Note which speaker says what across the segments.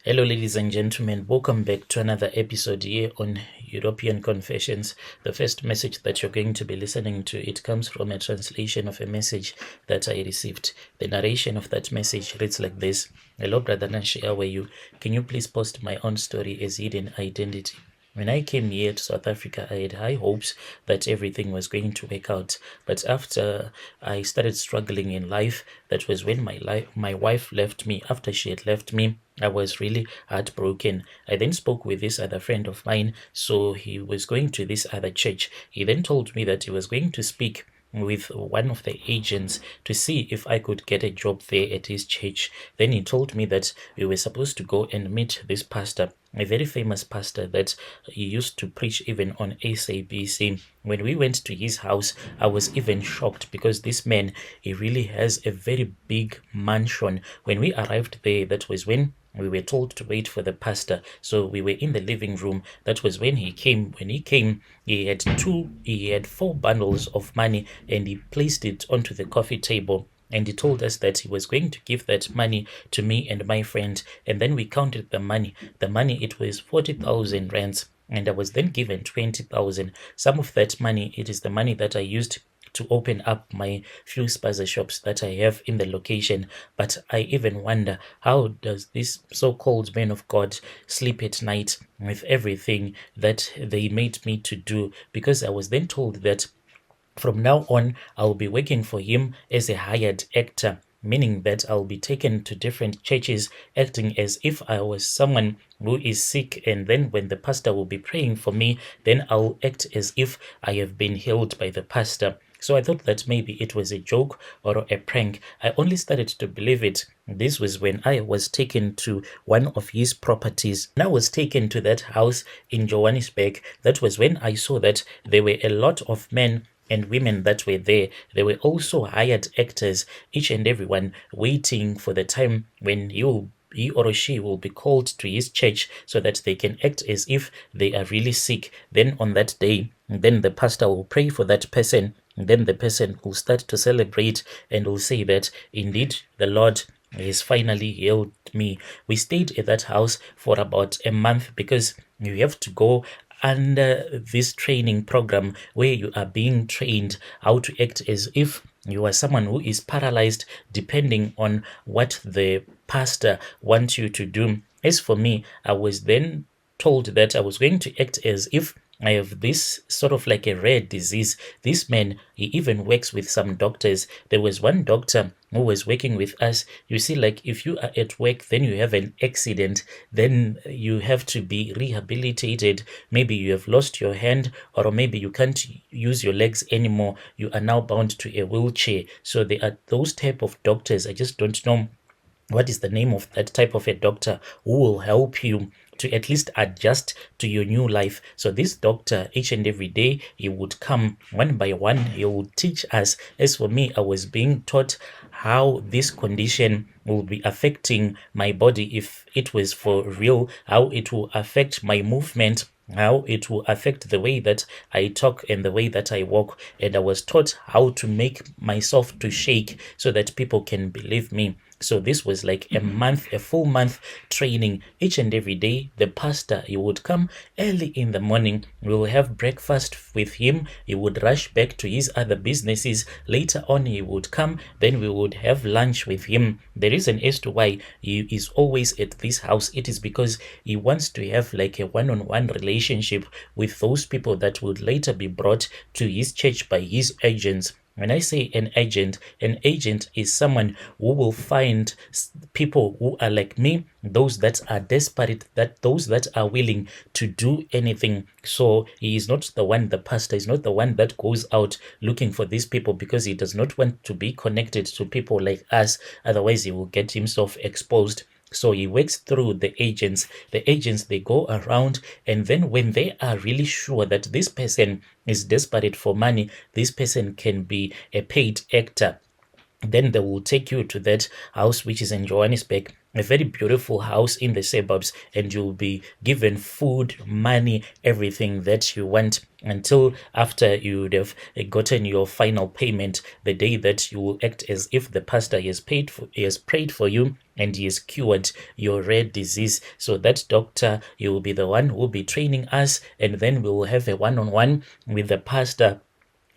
Speaker 1: Hello, ladies and gentlemen. Welcome back to another episode here on European Confessions. The first message that you're going to be listening to, it comes from a translation of a message that I received. The narration of that message reads like this. Hello, Brother Nashi, how are you? Can you please post my own story as hidden identity? When I came here to South Africa, I had high hopes that everything was going to work out. But after I started struggling in life, that was when my wife left me. After she had left me, I was really heartbroken. I then spoke with this other friend of mine. So he was going to this other church. He then told me that he was going to speak with one of the agents to see if I could get a job there at his church. Then he told me that we were supposed to go and meet this pastor, a very famous pastor that he used to preach even on SABC. When we went to his house, I was even shocked because this man, he really has a very big mansion. When we arrived there, that was when we were told to wait for the pastor. So we were in the living room. That was when he came. When he came, he had 4 bundles of money, and he placed it onto the coffee table. And he told us that he was going to give that money to me and my friend. And then we counted the money. The money, it was 40,000 rands. And I was then given 20,000. Some of that money, it is the money that I used to open up my few spaza shops that I have in the location. But I even wonder, how does this so-called man of God sleep at night with everything that they made me to do? Because I was then told that from now on, I'll be working for him as a hired actor, meaning that I'll be taken to different churches acting as if I was someone who is sick, and then when the pastor will be praying for me, then I'll act as if I have been healed by the pastor. So I thought that maybe it was a joke or a prank. I only started to believe it. This was when I was taken to one of his properties. When I was taken to that house in Johannesburg, that was when I saw that there were a lot of men and women that were there. They were also hired actors, each and everyone waiting for the time when he or she will be called to his church so that they can act as if they are really sick. Then on that day, then the pastor will pray for that person. Then the person will start to celebrate and will say that indeed the Lord has finally healed me. We stayed at that house for about a month because you have to go under this training program where you are being trained how to act as if you are someone who is paralyzed depending on what the pastor wants you to do. As for me, I was then told that I was going to act as if I have this sort of like a rare disease. This man, he even works with some doctors. There was one doctor who was working with us. You see, like if you are at work, then you have an accident, then you have to be rehabilitated. Maybe you have lost your hand, or maybe you can't use your legs anymore. You are now bound to a wheelchair. So there are those type of doctors. I just don't know what is the name of that type of a doctor who will help you to at least adjust to your new life. So this doctor, each and every day, he would come one by one. He would teach us. As for me, I was being taught how this condition will be affecting my body if it was for real, how it will affect my movement, how it will affect the way that I talk and the way that I walk. And I was taught how to make myself to shake so that people can believe me. So this was like a full month training. Each and every day, the pastor, he would come early in the morning. We will have breakfast with him. He would rush back to his other businesses. Later on, he would come. Then we would have lunch with him. The reason as to why he is always at this house, it is because he wants to have like a one-on-one relationship with those people that would later be brought to his church by his agents. When I say an agent is someone who will find people who are like me, those that are desperate, those that are willing to do anything. So he is not the pastor is not the one that goes out looking for these people because he does not want to be connected to people like us. Otherwise, he will get himself exposed. So he works through the agents. The agents, they go around, and then when they are really sure that this person is desperate for money, this person can be a paid actor. Then they will take you to that house which is in Johannesburg, a very beautiful house in the suburbs, and you'll be given food, money, everything that you want until after you would have gotten your final payment, the day that you will act as if the pastor he has prayed for you and he has cured your rare disease. So that doctor, you will be the one who will be training us, and then we will have a one-on-one with the pastor,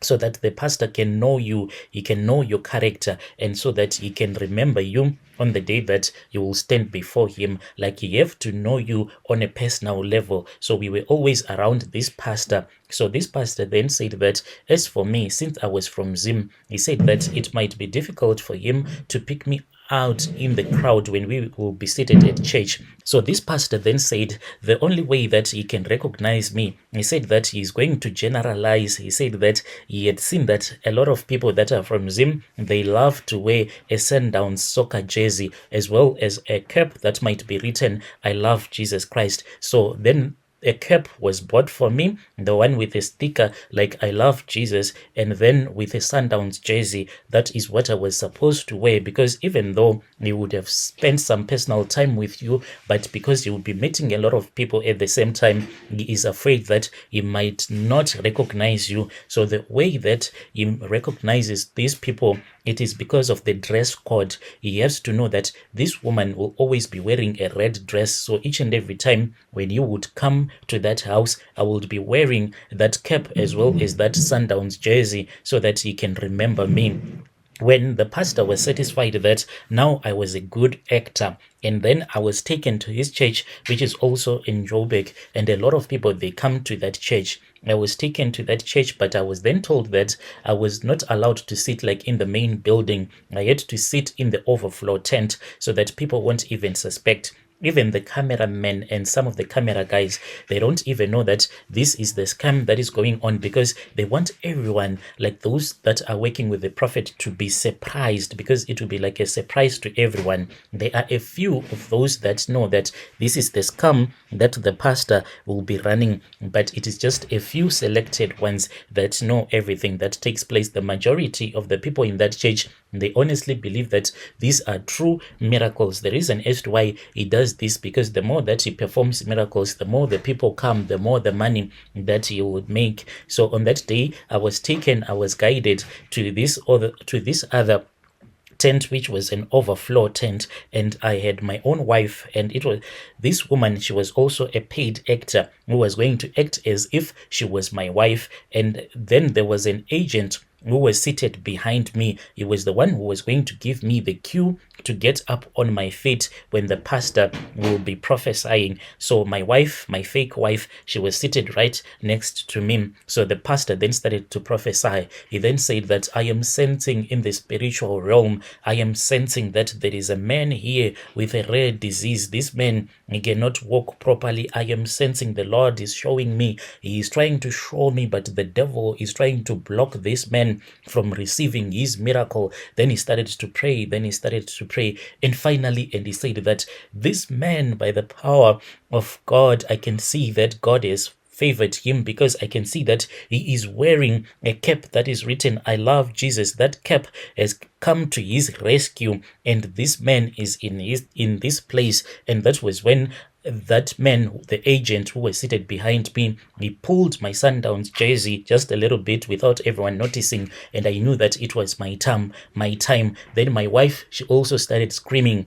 Speaker 1: so that the pastor can know you, he can know your character, and so that he can remember you on the day that you will stand before him. Like, he have to know you on a personal level. So we were always around this pastor. So this pastor then said that, as for me, since I was from Zim, he said that it might be difficult for him to pick me out in the crowd when we will be seated at church. So this pastor then said the only way that he can recognize me, he said that he's going to generalize. He said that he had seen that a lot of people that are from Zim, they love to wear a Sundown soccer jersey, as well as a cap that might be written, "I love Jesus Christ." So then a cap was bought for me, the one with a sticker like "I love Jesus," and then with a Sundowns jersey. That is what I was supposed to wear, because even though he would have spent some personal time with you, but because he would be meeting a lot of people at the same time, he is afraid that he might not recognize you. So the way that he recognizes these people, it is because of the dress code. He has to know that this woman will always be wearing a red dress. So each and every time when you would come to that house, I would be wearing that cap as well as that Sundowns jersey, so that he can remember me. When the pastor was satisfied that now I was a good actor, and then I was taken to his church, which is also in Joburg, and a lot of people, they come to that church. I was taken to that church, but I was then told that I was not allowed to sit like in the main building. I had to sit in the overflow tent, so that people won't even suspect. Even the cameramen and some of the camera guys, they don't even know that this is the scam that is going on, because they want everyone, like those that are working with the prophet, to be surprised, because it will be like a surprise to everyone. There are a few of those that know that this is the scam that the pastor will be running, but it is just a few selected ones that know everything that takes place. The majority of the people in that church, they honestly believe that these are true miracles. The reason as to why he does this, because the more that he performs miracles, the more the people come, the more the money that he would make. So on that day, I was guided to this other tent, which was an overflow tent, and I had my own wife, and it was this woman. She was also a paid actor who was going to act as if she was my wife. And then there was an agent who was seated behind me. He was the one who was going to give me the cue to get up on my feet when the pastor will be prophesying. So my wife, my fake wife, she was seated right next to me. So the pastor then started to prophesy. He then said that, "I am sensing in the spiritual realm, I am sensing that there is a man here with a rare disease. This man, he cannot walk properly. I am sensing the Lord is showing me. He is trying to show me, but the devil is trying to block this man from receiving his miracle." Then he started to pray. And finally, and he said that this man, by the power of God, I can see that God has favored him, because I can see that he is wearing a cap that is written, "I love Jesus." That cap has come to his rescue, and this man is in this place. And that was when that man, the agent who was seated behind me, he pulled my Sundowns jersey just a little bit without everyone noticing, and I knew that it was my time. Then my wife, she also started screaming.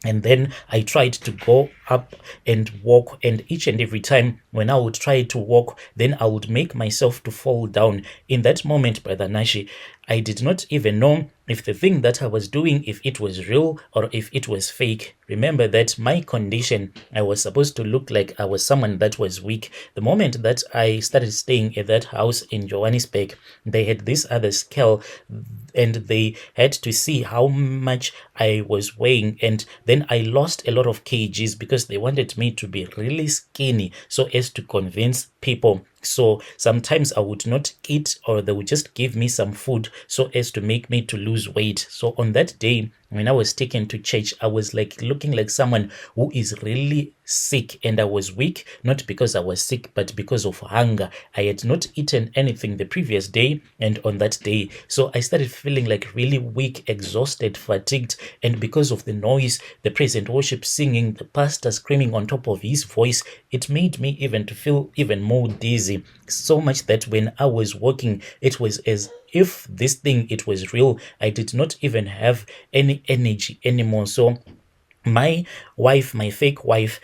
Speaker 1: And then I tried to go up and walk, and each and every time when I would try to walk, then I would make myself to fall down. In that moment, Brother Nashi, I did not even know if the thing that I was doing, if it was real or if it was fake. Remember that my condition, I was supposed to look like I was someone that was weak. The moment that I started staying at that house in Johannesburg, they had this other scale, and they had to see how much I was weighing. And then I lost a lot of kgs, because they wanted me to be really skinny so as to convince people. So sometimes I would not eat, or they would just give me some food so as to make me to lose weight. So on that day, when I was taken to church, I was like looking like someone who is really sick, and I was weak, not because I was sick, but because of hunger. I had not eaten anything the previous day and on that day. So I started feeling like really weak, exhausted, fatigued. And because of the noise, the praise and worship singing, the pastor screaming on top of his voice, it made me even to feel even more dizzy. So much that when I was walking, it was as if this thing, it was real. I did not even have any energy anymore. So my wife, my fake wife,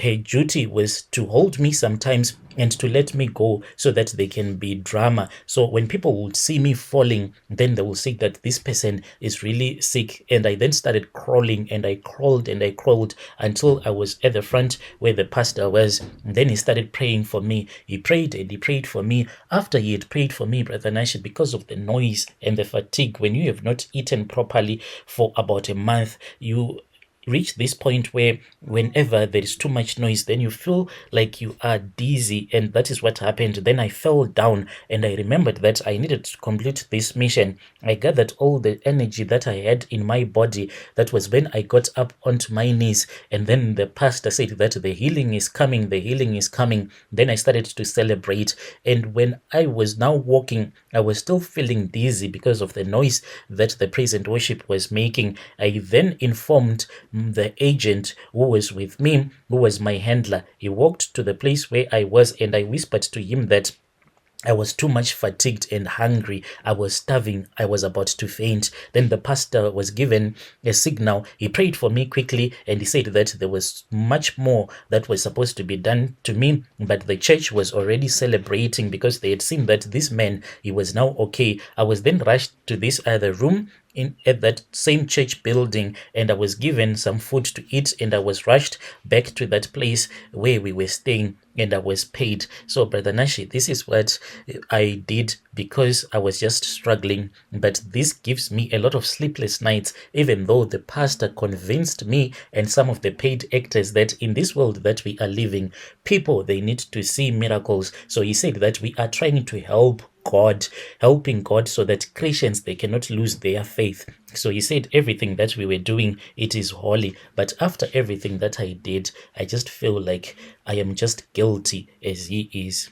Speaker 1: her duty was to hold me sometimes and to let me go so that they can be drama. So when people would see me falling, then they will say that this person is really sick. And I then started crawling, and I crawled and I crawled until I was at the front where the pastor was. And then he started praying for me. He prayed and he prayed for me. After he had prayed for me, Brother Nash, because of the noise and the fatigue, when you have not eaten properly for about a month, you reach this point where whenever there is too much noise, then you feel like you are dizzy, and that is what happened. Then I fell down, and I remembered that I needed to complete this mission. I gathered all the energy that I had in my body. That was when I got up onto my knees, and then the pastor said that the healing is coming, the healing is coming. Then I started to celebrate, and when I was now walking, I was still feeling dizzy because of the noise that the praise and worship was making. I then informed the agent who was with me, who was my handler. He walked to the place where I was, and I whispered to him that I was too much fatigued and hungry. I was starving. I was about to faint. Then the pastor was given a signal. He prayed for me quickly, and he said that there was much more that was supposed to be done to me, but the church was already celebrating because they had seen that this man, he was now okay. I was then rushed to this other room at that same church building, and I was given some food to eat, and I was rushed back to that place where we were staying, and I was paid. So Brother Nashi, this is what I did because I was just struggling, but this gives me a lot of sleepless nights, even though the pastor convinced me and some of the paid actors that in this world that we are living, people, they need to see miracles. So he said that we are trying to helping God so that Christians, they cannot lose their faith. So he said everything that we were doing, it is holy. But after everything that I did, I just feel like I am just guilty as he is.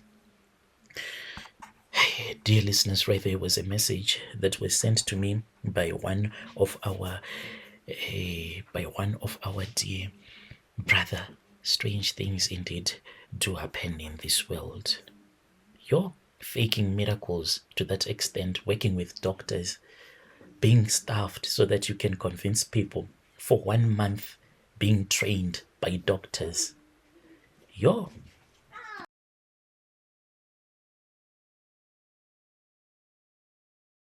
Speaker 1: Dear listeners, right there was a message that was sent to me by one of our dear brother. Strange things indeed do happen in this world. You're faking miracles to that extent, working with doctors, being staffed so that you can convince people for 1 month, being trained by doctors. You're